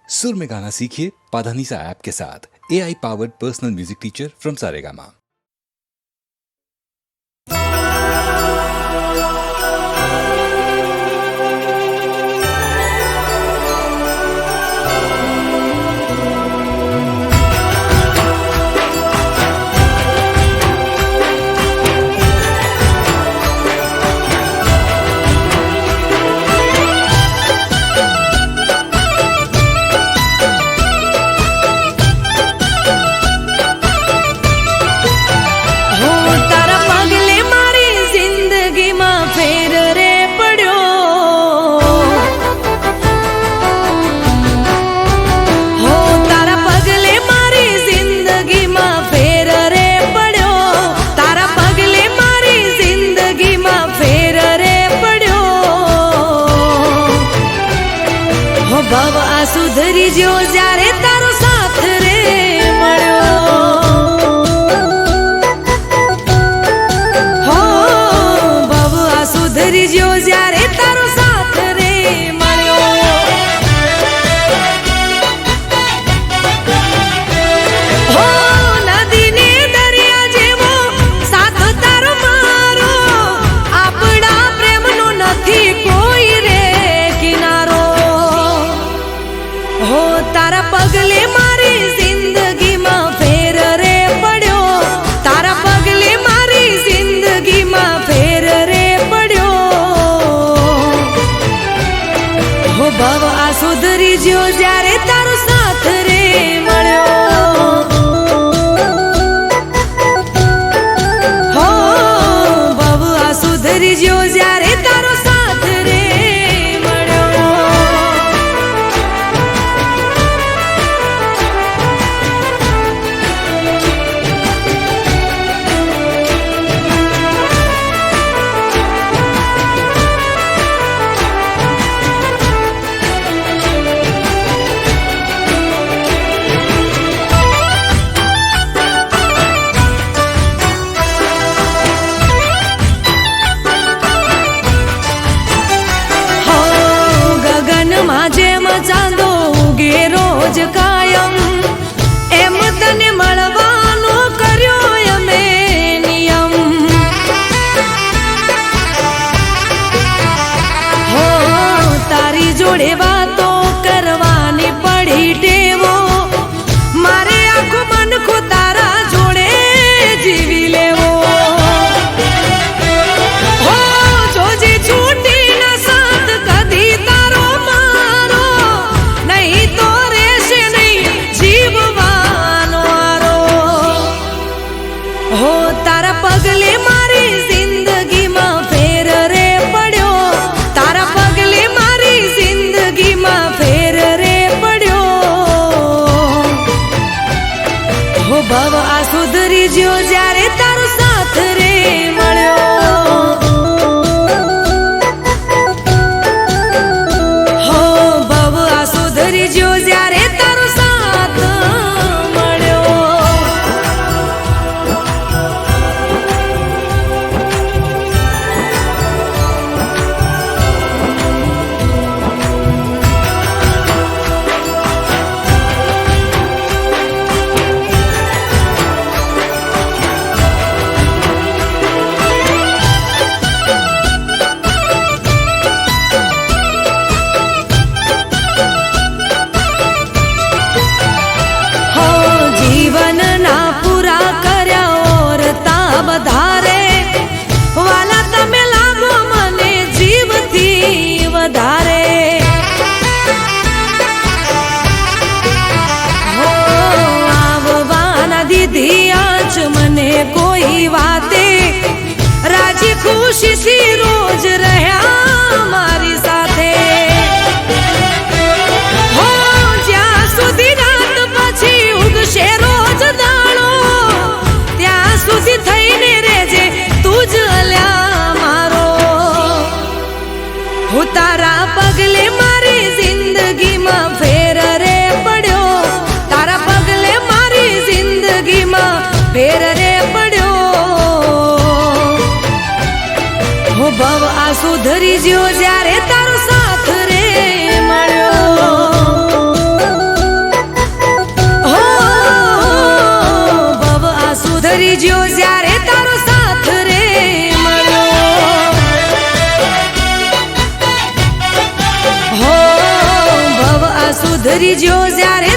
सुर में गाना सीखिए पाधानीसा ऐप के साथ। AI powered personal music teacher from Saregama. ભાવ આ સુધરી જો જ્યારે તારો સાથ રે મળ્યો હો ભાવ આ સુધરી જો જ્યારે તારો સાથ રે મળ્યો હો નદીને દરિયા જેવો સાથ તારો મારો આપણા પ્રેમનો નથી કોઈ રે કિનારો हो तारा पगले मारी जिंदगी में फेर रे पड़ो तारा पगले मारी जिंदगी में फेर रे पड़ो हो भाव आ सुधरी जो जारे तारो साथ रे मळ्यो हो भाव आ सुधरी जो जारे तारो साथ रे ચાંદો ઉગે રોજ કાયમ એમ તને મળવાનો કર્યો અમે નિયમ હો તારી જોડે વાતો કરવાની પડી ટેવો મારે આખું મન તારા જોડે જીવી લેવો હો જોજે છૂટી ના સાથ કદી તારો हो तारा पगले मारी जिंदगी में फेर रे पड़ो तारा पगले मारी जिंदगी में फेर रे पड़ो हो भाव आ सुधरी जो जारे तारो साथ रे मळ्यो हो भाव आ सुधरी जो जारे तारो साथ मळ्यो મને કોઈ વાતે રાજી ખુશી થી રોજ રહ્યા મારી સાથે હો જ્યાં સુધી રાત પછી ઉગશે રોજ દાણો ત્યાં સુધી થઈને રેજે તું જ અલ્યા મારો હું તારા પગલે મારી જિંદગી માં ફેર રે પડ્યો તારા પગલે મારી જિંદગી માં फेर रे पड़ो ત્યારે તારો સાથ રે મળ્યો હો ભવ આ સુધરી જ્યો જ્યારે